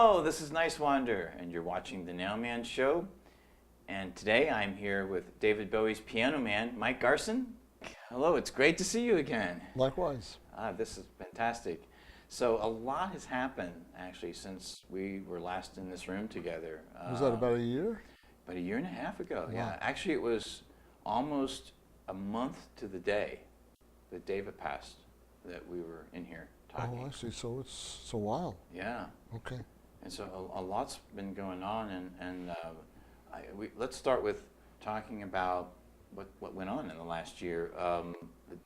Hello, this is Niswander, and you're watching the Nowman show. And today I'm here with David Bowie's piano man, Mike Garson. Hello, it's great to see you again. Likewise. This is fantastic. So a lot has happened, actually, since we were last in this room together. Was that about a year? About a year and a half ago, Wow. yeah. Actually, it was almost a month to the day that David passed that we were in here talking. Oh, I see. So it's a while. Yeah. Okay. And so a lot's been going on, and let's start with talking about what went on in the last year.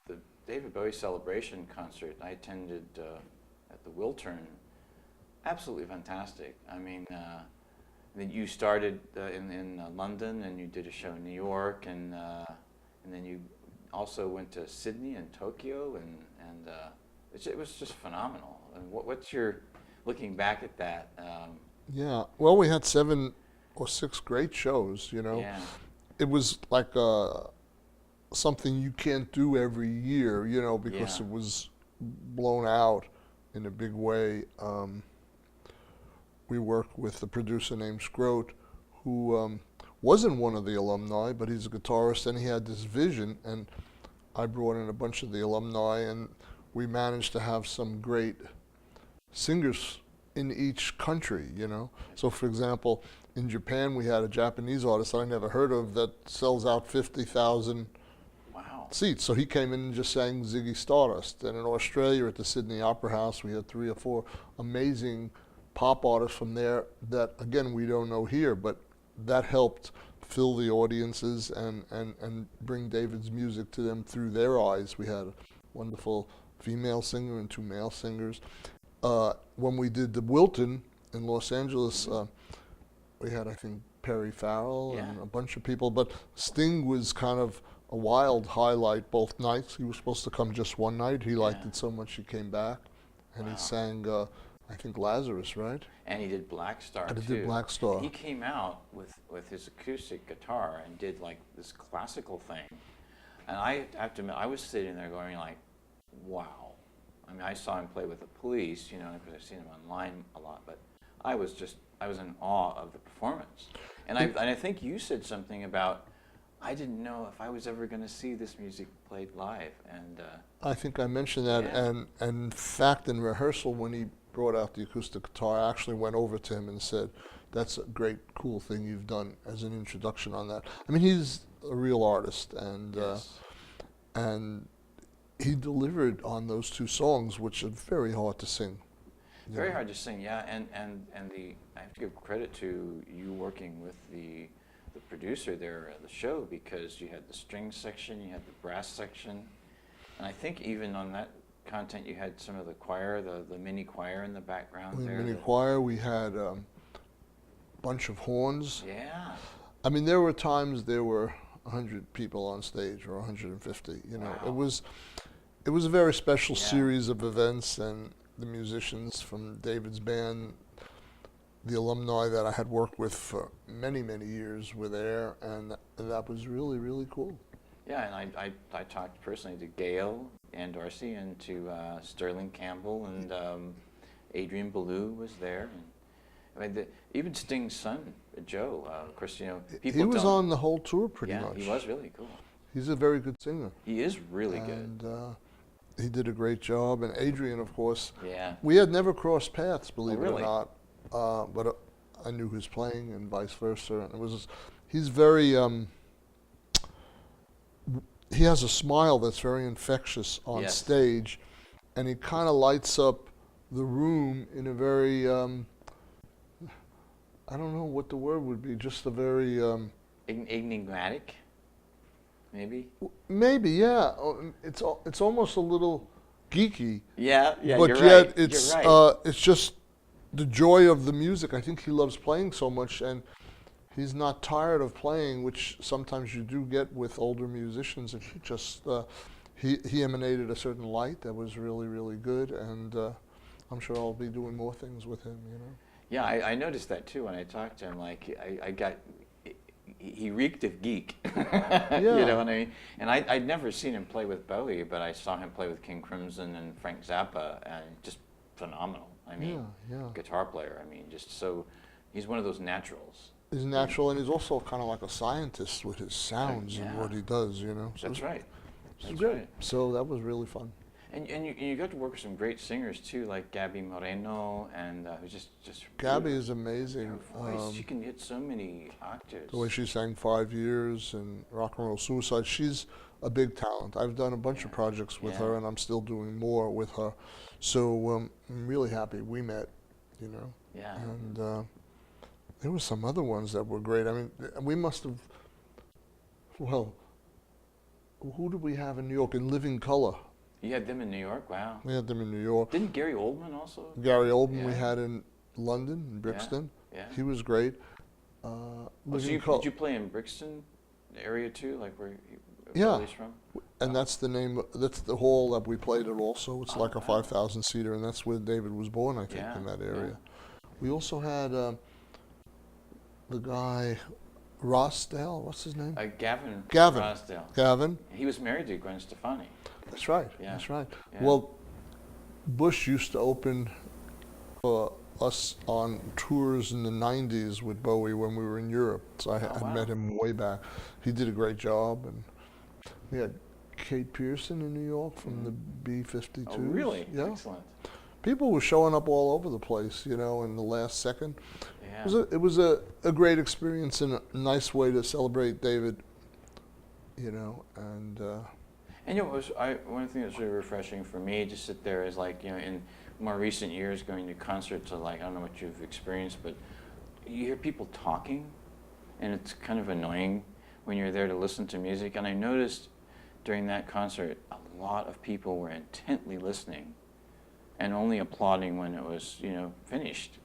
The David Bowie Celebration concert I attended at the Wiltern, absolutely fantastic. I mean, then you started in London, and you did a show in New York, and then you also went to Sydney and Tokyo, and it was just phenomenal. And what's your looking back at that? Yeah. Well, we had 7 or 6 great shows. You know, Yeah. it was like something you can't do every year. You know, because Yeah. it was blown out in a big way. We worked with a producer named Scroat, who wasn't one of the alumni, but he's a guitarist, and he had this vision, and I brought in a bunch of the alumni, and we managed to have some great singers in each country, you know. So for example, in Japan we had a Japanese artist I never heard of that sells out 50,000 Wow. seats. So he came in and just sang Ziggy Stardust. And in Australia at the Sydney Opera House we had 3 or 4 amazing pop artists from there that, again, we don't know here, but that helped fill the audiences and bring David's music to them through their eyes. We had a wonderful female singer and 2 male singers. When we did the Wilton in Los Angeles, we had, I think, Perry Farrell and a bunch of people, but Sting was kind of a wild highlight both nights. He was supposed to come just one night. He liked it so much he came back, and he sang, I think, Lazarus, right? And he did Black Star And too. he did Black Star. He came out with his acoustic guitar and did like this classical thing. And I have to admit, I was sitting there going like, wow. I mean, I saw him play with the Police, you know, because I've seen him online a lot, but I was in awe of the performance. And I think you said something about, I didn't know if I was ever going to see this music played live. And I think I mentioned that, and in fact, in rehearsal, when he brought out the acoustic guitar, I actually went over to him and said, that's a great, cool thing you've done as an introduction on that. I mean, he's a real artist, and he delivered on those 2 songs, which are very hard to sing. very hard to sing, yeah. And I have to give credit to you working with the producer there at the show, because you had the string section, you had the brass section, and I think even on that content you had some of the choir, the mini choir in the background there. Mini choir, we had a bunch of horns. Yeah. I mean, there were times there were 100 people on stage, or 150. You know, Wow. it was a very special series of events, and the musicians from David's band, the alumni that I had worked with for many, many years were there, and that was really, really cool. Yeah, and I talked personally to Gail and Darcy, and to Sterling Campbell, and Adrian Ballou was there. And, I mean, even Sting's son, Joe, of course, you know, people He was don't, on the whole tour pretty much. Yeah, he was really cool. He's a very good singer. He is really good. And he did a great job. And Adrian, of course, Yeah. we had never crossed paths, believe it or really? not. But I knew he was playing, and vice versa. And he's very, he has a smile that's very infectious on stage, and he kind of lights up the room in a very, I don't know what the word would be, just a very... Enigmatic, maybe? Maybe, yeah. It's almost a little geeky. Yeah, but you're yet right. it's You're right. it's just the joy of the music. I think he loves playing so much, and he's not tired of playing, which sometimes you do get with older musicians. And he emanated a certain light that was really, really good, and I'm sure I'll be doing more things with him, you know. Yeah, I noticed that too when I talked to him. Like, he reeked of geek. You know what I mean? And I'd never seen him play with Bowie, but I saw him play with King Crimson and Frank Zappa, and just phenomenal. I mean, yeah. guitar player. I mean, just so he's one of those naturals. He's natural, and he's also kind of like a scientist with his sounds and yeah. what he does, you know. So That's right. It's That's great. right. So that was really fun. And you got to work with some great singers too, like Gaby Moreno, and who's just Gaby beautiful. is amazing. Her voice, she can hit so many octaves. The way she sang 5 Years and Rock and Roll Suicide, she's a big talent. I've done a bunch of projects with her, and I'm still doing more with her. So I'm really happy we met, you know. Yeah. And there were some other ones that were great. I mean, we must have, well, who did we have in New York? In Living Color. You had them in New York? Wow. We had them in New York. Didn't Gary Oldman also? Gary Oldman we had in London, in Brixton. Yeah. He was great. So did you play in Brixton area too, like where Bowie's from? And that's the name, that's the hall that we played at also. It's like a 5,000 seater, and that's where David was born, I think, in that area. We also had the guy, Rossdale, what's his name? Gavin. Rossdale. Gavin. He was married to Gwen Stefani. That's right. Yeah. That's right. Yeah. Well, Bush used to open for us on tours in the 90s with Bowie when we were in Europe. So I met him way back. He did a great job. And we had Kate Pearson in New York from the B-52s. Oh, really? Yeah. Excellent. People were showing up all over the place, you know, in the last second. Yeah. It was a great experience and a nice way to celebrate David, you know, and you know, one thing that's really refreshing for me to sit there is like, you know, in more recent years going to concerts, like, I don't know what you've experienced, but you hear people talking, and it's kind of annoying when you're there to listen to music. And I noticed during that concert, a lot of people were intently listening and only applauding when it was, you know, finished.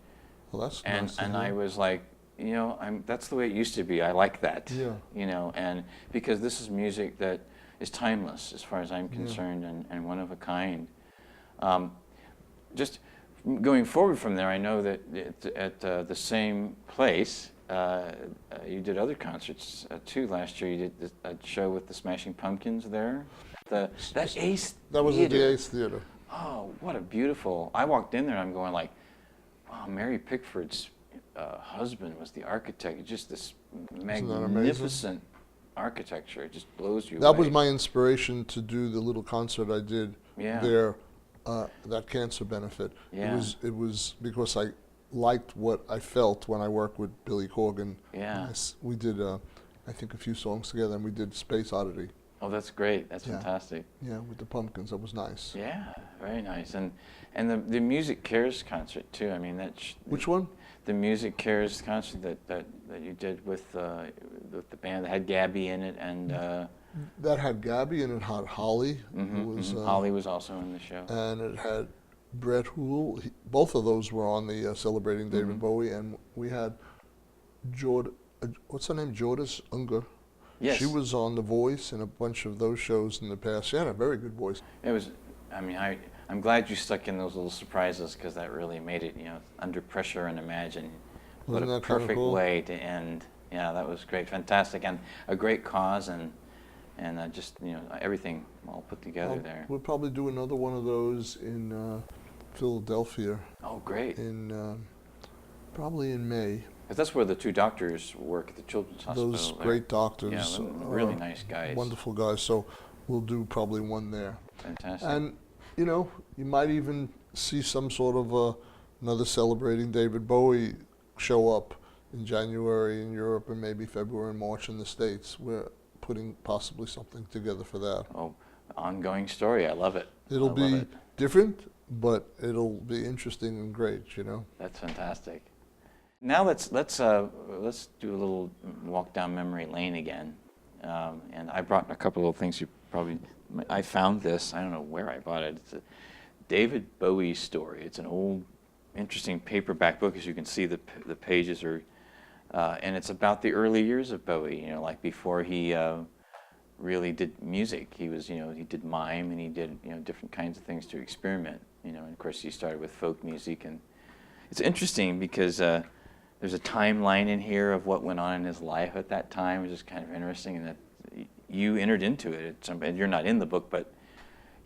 well, that's And nice to and hear. I was like, you know, that's the way it used to be. I like that. Yeah. You know, and because this is music that is timeless as far as I'm concerned, and one of a kind. Just going forward from there, I know that at the same place, you did other concerts too last year. You did a show with the Smashing Pumpkins there. That Ace That was at the Theater. Ace Theater. Oh, what a beautiful! I walked in there and I'm going like, wow, Mary Pickford's husband was the architect. Just this magnificent architecture. It just blows you away. That was my inspiration to do the little concert I did there, that cancer benefit. Yeah. It was because I liked what I felt when I worked with Billy Corgan. Yeah. We did, I think, a few songs together, and we did Space Oddity. Oh, that's great. That's fantastic. Yeah, with the Pumpkins. That was nice. Yeah, very nice. And the Music Cares concert too. I mean, Which one? The Music Cares concert that you did with the band that had Gaby in it, and That had Gaby, and it had Holly. Holly was also in the show. And it had Brett Hoole. Both of those were on the Celebrating David Bowie, and we had what's her name? Jordis Unger. Yes. She was on The Voice and a bunch of those shows in the past. She had a very good voice. It was. I mean, I'm glad you stuck in those little surprises, because that really made it, you know, under pressure and imagine. What Wasn't a that kinda perfect cool? way to end. Yeah, that was great, fantastic, and a great cause, and just, you know, everything all put together there. We'll probably do another one of those in Philadelphia Oh, great! in probably in May. 'Cause that's where the two doctors work at the Children's Hospital. Those there. great doctors. Yeah, really nice guys. Wonderful guys. So we'll do probably one there. Fantastic. And, you know, you might even see some sort of another Celebrating David Bowie show up in January in Europe, and maybe February and March in the States. We're putting possibly something together for that. Oh, ongoing story. I love it. It'll I be love it. different, but it'll be interesting and great, you know. That's fantastic. Now let's do a little walk down memory lane again. And I brought a couple of things I found this. I don't know where I bought it. It's a David Bowie story. It's an old, interesting paperback book. As you can see, the pages are, and it's about the early years of Bowie. You know, like before he really did music. He was, you know, he did mime, and he did, you know, different kinds of things to experiment. You know, and of course he started with folk music, and it's interesting because there's a timeline in here of what went on in his life at that time, which is kind of interesting, and that you entered into it. And you're not in the book, but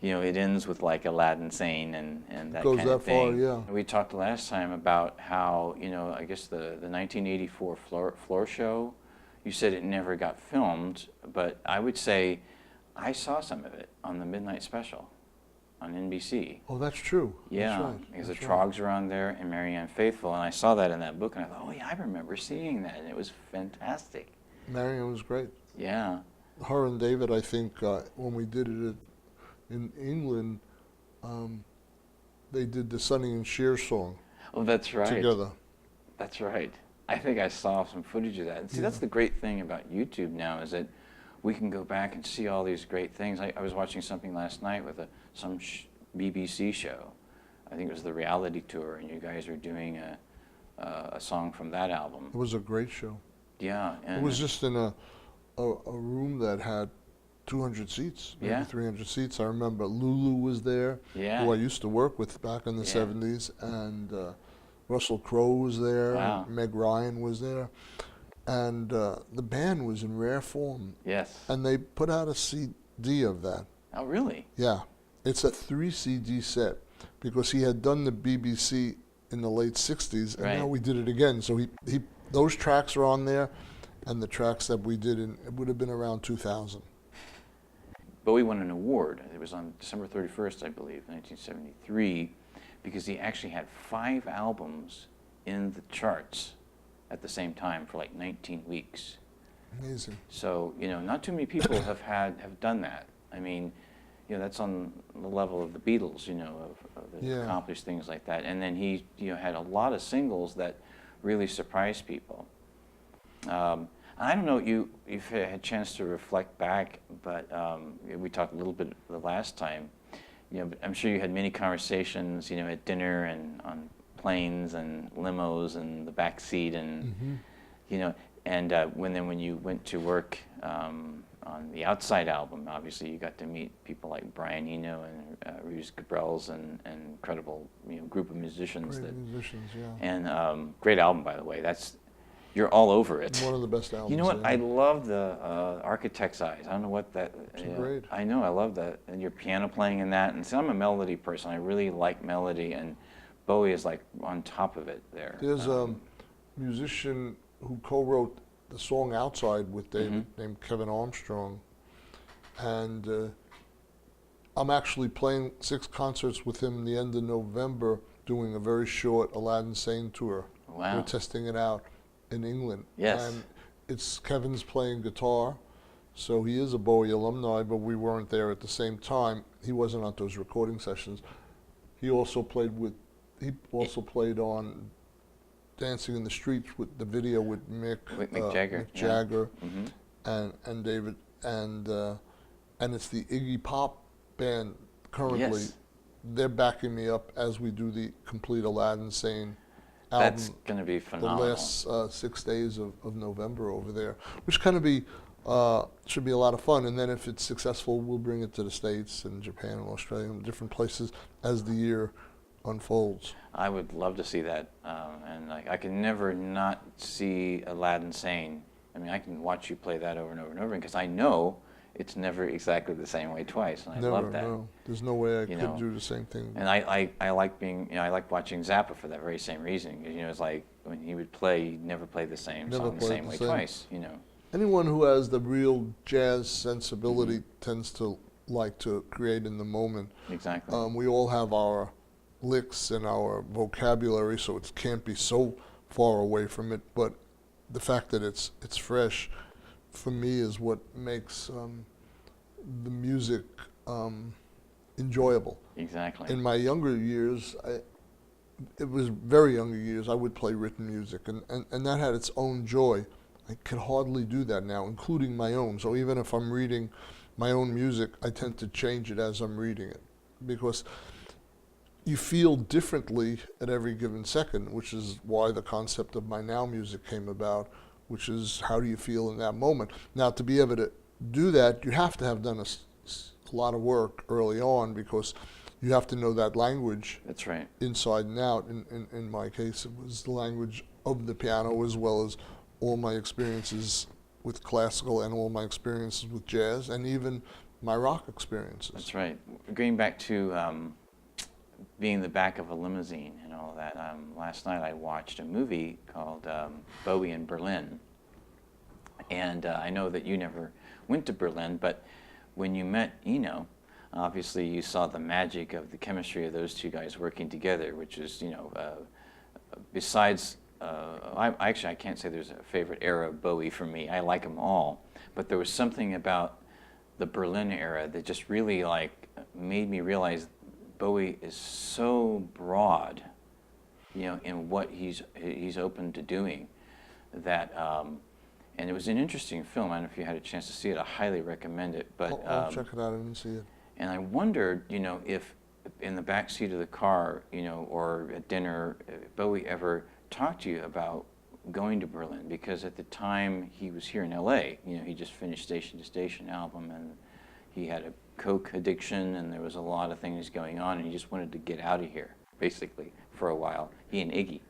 it ends with like Aladdin Sane and that Goes kind that of thing. far, yeah. We talked last time about how, I guess the 1984 floor show, you said it never got filmed, but I would say I saw some of it on the Midnight Special on NBC. Oh, that's true. Yeah, That's right. because That's the right. Trogs are on there and Marianne Faithfull, and I saw that in that book, and I thought, oh yeah, I remember seeing that, and it was fantastic. Marion was great. Yeah. Her and David, I think, when we did it in England, they did the Sonny and Cher song Oh, that's right. together. That's right. I think I saw some footage of that. And see, that's the great thing about YouTube now is that we can go back and see all these great things. I was watching something last night with some BBC show. I think it was the reality tour, and you guys were doing a song from that album. It was a great show. Yeah. And It was just in a room that had 200 seats, maybe Yeah. 300 seats. I remember Lulu was there, Yeah. who I used to work with back in the Yeah. 70s, and Russell Crowe was there, Wow. and Meg Ryan was there, and the band was in rare form, Yes. and they put out a CD of that. Oh, really? Yeah, it's a 3 CD set because he had done the BBC in the late 60s, and now Right. we did it again. So he those tracks are on there, and the tracks that we did it would have been around 2000. Bowie won an award. It was on December 31st, I believe, 1973, because he actually had 5 albums in the charts at the same time for like 19 weeks. Amazing. So, not too many people have done that. I mean, that's on the level of the Beatles, of that Yeah. accomplished things like that. And then he, had a lot of singles that really surprised people. I don't know, you've had a chance to reflect back, but we talked a little bit the last time. But I'm sure you had many conversations, at dinner and on planes and limos and the back seat and, and when you went to work on the Outside album, obviously you got to meet people like Brian Eno and Ruz Gabrels and incredible group of musicians. Great musicians, yeah. And great album, by the way. You're all over it. One of the best albums. You know what? yeah. I love the Architect's Eyes. I don't know what that. great. I know. I love that, and your piano playing in that. And see, I'm a melody person. I really like melody, and Bowie is like on top of it there. There's a musician who co-wrote the song Outside with David Mm-hmm. named Kevin Armstrong, and I'm actually playing 6 concerts with him the end of November, doing a very short Aladdin Sane Tour. Wow. We're testing it out in England. Yes. And it's Kevin's playing guitar, so he is a Bowie alumni, but we weren't there at the same time. He wasn't at those recording sessions. He also played on Dancing in the Streets with the video with Mick Jagger. Mick Jagger Mm-hmm. and David and it's the Iggy Pop band currently. Yes. They're backing me up as we do the complete Aladdin Sane album. That's going to be The phenomenal. last 6 days of November over there, which kind of should be a lot of fun. And then if it's successful, we'll bring it to the States and Japan and Australia and different places as the year unfolds. I would love to see that, and I can never not see Aladdin Sane. I mean, I can watch you play that over and over and over because I know it's never exactly the same way twice, and I love that. No. There's no way I You could know. do the same thing. And I like being, I like watching Zappa for that very same reason. Because, it's like when he would play, he'd never play the same Never song the play same the way same. twice, Anyone who has the real jazz sensibility tends to like to create in the moment. Exactly. We all have our licks and our vocabulary, so it can't be so far away from it. But the fact that it's fresh, for me, is what makes the music enjoyable. Exactly. In my younger years, it was very younger years, I would play written music, and that had its own joy. I can hardly do that now, including my own. So even if I'm reading my own music, I tend to change it as I'm reading it, because you feel differently at every given second, which is why the concept of my now music came about, which is how do you feel in that moment. Now, to be able to do that, you have to have done a lot of work early on, because you have to know that language That's right. inside and out. In my case, it was the language of the piano, as well as all my experiences with classical and all my experiences with jazz, and even my rock experiences. That's right. Going back to being in the back of a limousine and all that, last night I watched a movie called Bowie in Berlin. And I know that you never went to Berlin, but when you met Eno, obviously you saw the magic of the chemistry of those two guys working together, which is, you know, besides, I can't say there's a favorite era of Bowie for me. I like them all. But there was something about the Berlin era that just really like made me realize Bowie is so broad, you know, in what he's open to doing, that and it was an interesting film. I don't know if you had a chance to see it. I highly recommend it. But I'll check it out. I didn't see it. And I wondered, you know, if in the back seat of the car, you know, or at dinner, Bowie ever talked to you about going to Berlin, because at the time he was here in L.A., you know, he just finished Station to Station album, and he had a coke addiction, and there was a lot of things going on, and he just wanted to get out of here, basically, for a while, he and Iggy.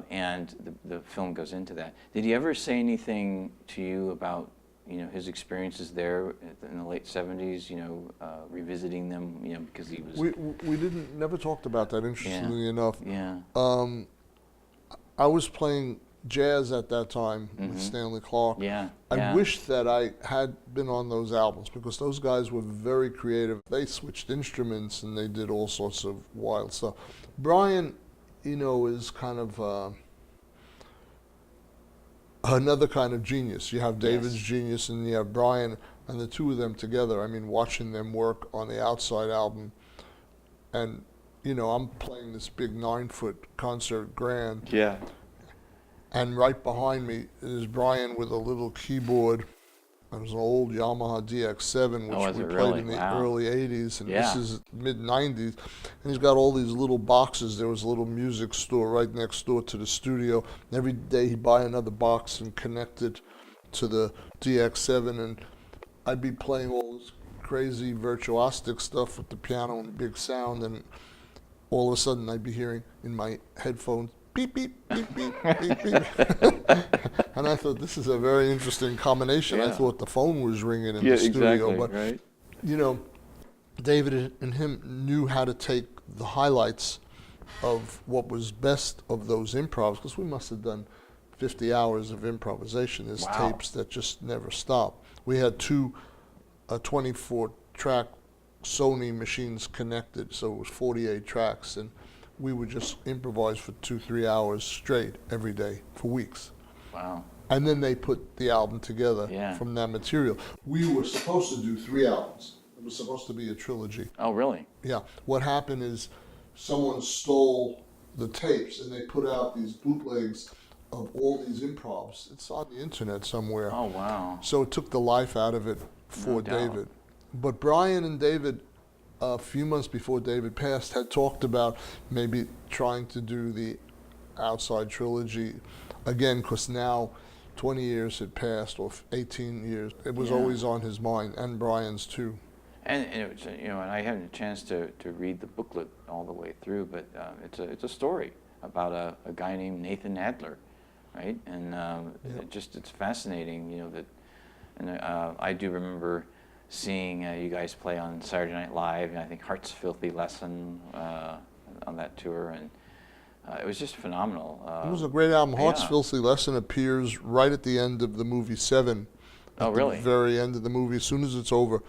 And the film goes into that. Did he ever say anything to you about, you know, his experiences there in the late 70s, you know, revisiting them, you know, because he was... We never talked about that, interestingly enough. Yeah. I was playing jazz at that time with Stanley Clarke. Yeah. I wish that I had been on those albums, because those guys were very creative. They switched instruments and they did all sorts of wild stuff. Brian, you know, is kind of another kind of genius. You have David's genius and you have Brian, and the two of them together, I mean, watching them work on the Outside album, and you know, I'm playing this big 9-foot concert grand. Yeah. And right behind me is Brian with a little keyboard. It was an old Yamaha DX7, which we played in the early 80s, and this is mid-90s. And he's got all these little boxes. There was a little music store right next door to the studio. And every day he'd buy another box and connect it to the DX7, and I'd be playing all this crazy virtuosic stuff with the piano and big sound, and all of a sudden I'd be hearing in my headphones, beep, beep, beep, beep, beep, beep. And I thought, this is a very interesting combination. I thought the phone was ringing in the studio. But, you know, David and him knew how to take the highlights of what was best of those improvs, because we must have done 50 hours of improvisation. There's tapes that just never stop. We had two 24-track Sony machines connected, so it was 48 tracks, and we would just improvise for 2-3 hours straight every day for weeks. Wow. And then they put the album together from that material. We were supposed to do 3 albums. It was supposed to be a trilogy. Oh, really? Yeah. What happened is someone stole the tapes, and they put out these bootlegs of all these improvs. It's on the internet somewhere. Oh, wow. So it took the life out of it for David. But Brian and David, a few months before David passed, had talked about maybe trying to do the Outside trilogy again, because now 20 years had passed, or 18 years. It was always on his mind, and Brian's too. And it was, you know, and I had a chance to read the booklet all the way through, but it's a story about a guy named Nathan Adler, right? And it's fascinating, you know, that, and I do remember seeing you guys play on Saturday Night Live, and I think Heart's Filthy Lesson on that tour, and it was just phenomenal. It was a great album. Heart's Filthy Lesson appears right at the end of the movie Seven. Oh, really? At the very end of the movie. As soon as it's over,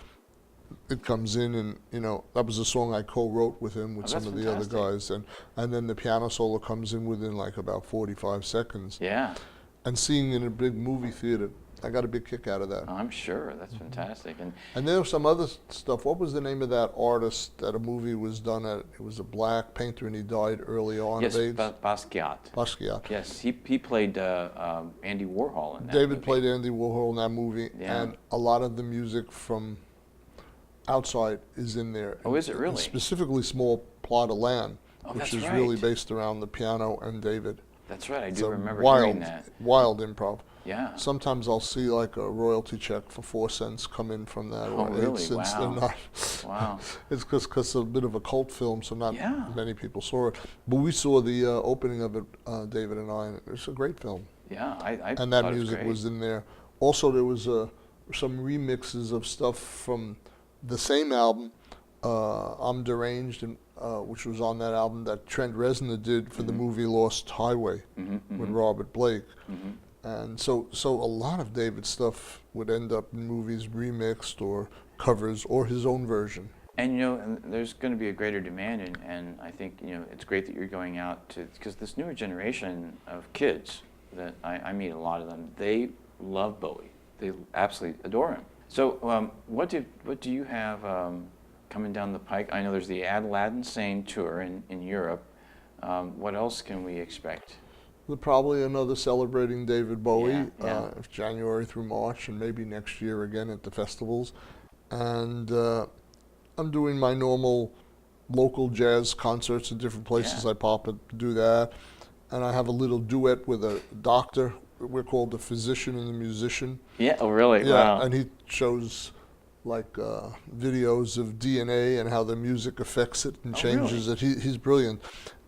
it comes in, and you know, that was a song I co-wrote with him with some of the other guys, and then the piano solo comes in within like about 45 seconds. Yeah. And seeing in a big movie theater, I got a big kick out of that. Oh, I'm sure. That's fantastic. And there was some other stuff. What was the name of that artist that a movie was done at? It was a black painter, and he died early on of AIDS. Yes, Basquiat. Basquiat. Yes, he played Andy Warhol in that David movie. played Andy Warhol in that movie, and a lot of the music from Outside is in there. Oh, is it really? And specifically Small Plot of Land, which is really based around the piano and David. That's right. I do remember hearing that. Wild improv. Yeah. Sometimes I'll see like a royalty check for 4 cents come in from that, or 8 cents. Wow. They're not. Wow. It's because it's a bit of a cult film, so not many people saw it. But we saw the opening of it, David and I, and it's a great film. Yeah, I and that music was in there. Also, there was a some remixes of stuff from the same album, I'm Deranged, and, which was on that album that Trent Reznor did for the movie Lost Highway with Robert Blake. And so a lot of David's stuff would end up in movies remixed or covers or his own version. And and there's going to be a greater demand, and I think it's great that you're going out to, because this newer generation of kids that I meet, a lot of them, they love Bowie. They absolutely adore him. So what do you have coming down the pike? I know there's the Aladdin Sane Tour in Europe. What else can we expect? Probably another Celebrating David Bowie, Yeah. January through March, and maybe next year again at the festivals. And I'm doing my normal local jazz concerts in different places. Yeah. I pop up to do that. And I have a little duet with a doctor. We're called the Physician and the Musician. Yeah, oh really? Yeah, Wow. and he shows like videos of DNA and how the music affects it and changes it. He's brilliant.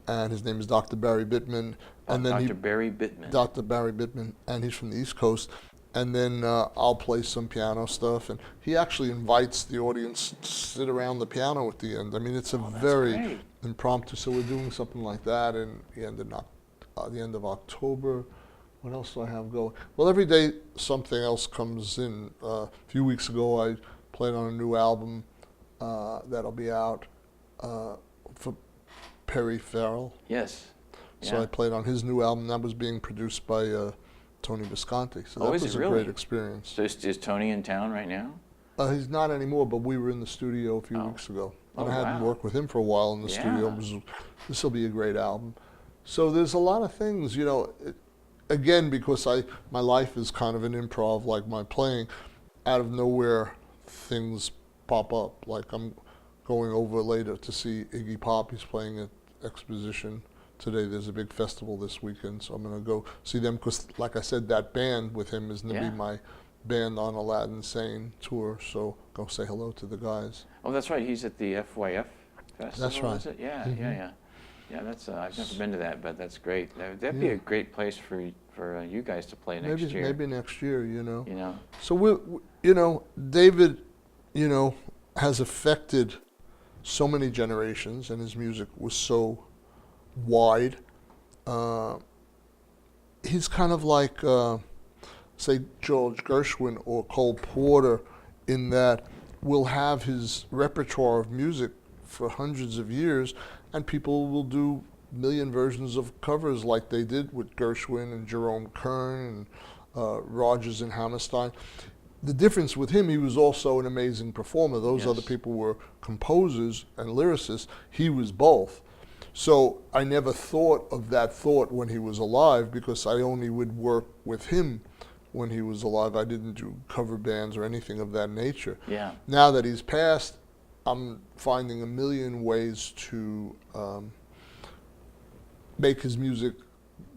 And his name is Dr. Barry Bittman. And then Dr. Barry Bittman. Dr. Barry Bittman, and he's from the East Coast. And then I'll play some piano stuff, and he actually invites the audience to sit around the piano at the end. I mean, it's a very great. impromptu. So we're doing something like that in the end of October. What else do I have going? Well, every day something else comes in. A few weeks ago, I played on a new album that'll be out for Perry Farrell. Yes. So Yeah. I played on his new album. That was being produced by Tony Visconti. So that is was it a really? great experience. So is Tony in town right now? He's not anymore, but we were in the studio a few Oh. weeks ago. Oh, And I hadn't wow. worked with him for a while in the studio. Yeah. This will be a great album. So there's a lot of things, again, because my life is kind of an improv, like my playing, out of nowhere things pop up. Like I'm going over later to see Iggy Pop. He's playing at Exposition today. There's a big festival this weekend, so I'm going to go see them because, like I said, that band with him is going to Yeah. be my band on Aladdin Sane Tour, so go say hello to the guys. Oh, that's right. He's at the FYF festival. That's right. Is it? Yeah, Mhm. yeah. That's I've never been to that, but that's great. That'd be Yeah. a great place for you guys to play next Maybe year. maybe next year, So So David, has affected so many generations, and his music was so wide. He's kind of like, say, George Gershwin or Cole Porter, in that we'll have his repertoire of music for hundreds of years, and people will do million versions of covers like they did with Gershwin and Jerome Kern and Rodgers and Hammerstein. The difference with him, he was also an amazing performer. Those Yes. other people were composers and lyricists. He was both. So I never thought of that thought when he was alive, because I only would work with him when he was alive. I didn't do cover bands or anything of that nature. yeah. Now that he's passed, I'm finding a million ways to make his music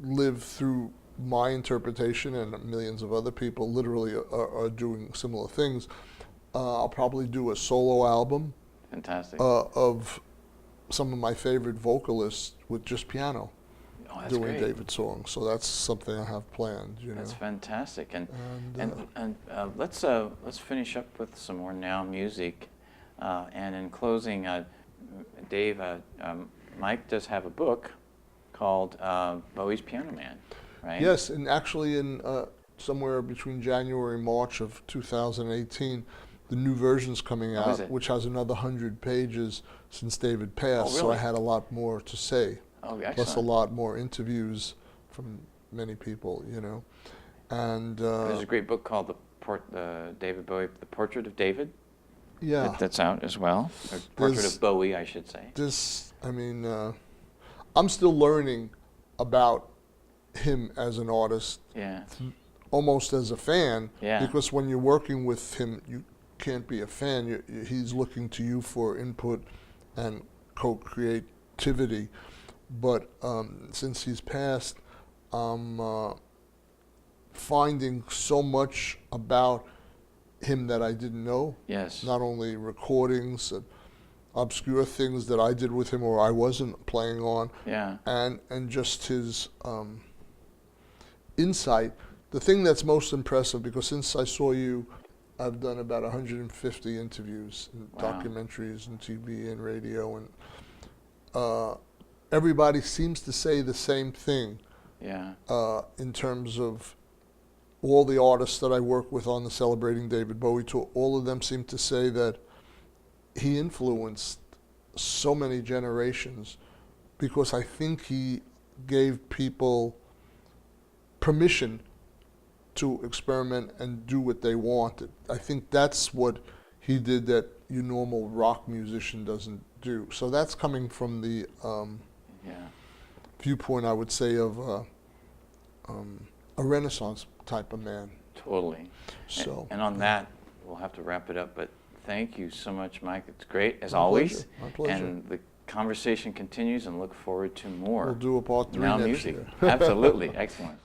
live through my interpretation, and millions of other people literally are doing similar things. I'll probably do a solo album Fantastic. of some of my favorite vocalists with just piano Oh, that's doing great. David songs. So that's something I have planned. That's fantastic. And And, let's finish up with some more now music. And in closing, Dave, Mike does have a book called Bowie's Piano Man, right? Yes, and actually in somewhere between January and March of 2018, the new version's coming Oh, is out, it? which has another 100 pages since David passed. Oh, So I really? had a lot more to say, Oh, plus a excellent. lot more interviews from many people, And There's a great book called the David Bowie, The Portrait of David. yeah, That's out as well. Or Portrait There's- of Bowie, I should say. I'm still learning about him as an artist, Yeah. almost as a fan, Yeah. because when you're working with him, you can't be a fan. He's looking to you for input and co-creativity. But since he's passed, I'm finding so much about him that I didn't know. Yes. Not only recordings, obscure things that I did with him or I wasn't playing on, Yeah. and just his insight. The thing that's most impressive, because since I saw you I've done about 150 interviews, and Wow. documentaries, and TV and radio, and everybody seems to say the same thing Yeah. in terms of all the artists that I work with on the Celebrating David Bowie tour. All of them seem to say that he influenced so many generations because I think he gave people permission to experiment and do what they wanted. I think that's what he did that your normal rock musician doesn't do. So that's coming from the Yeah. viewpoint, I would say, of a Renaissance type of man. Totally. So, And on that, we'll have to wrap it up. But thank you so much, Mike. It's great as My always. pleasure. My pleasure. And the conversation continues, and look forward to more. We'll do a part 3 Now next music. year. Absolutely. Excellent.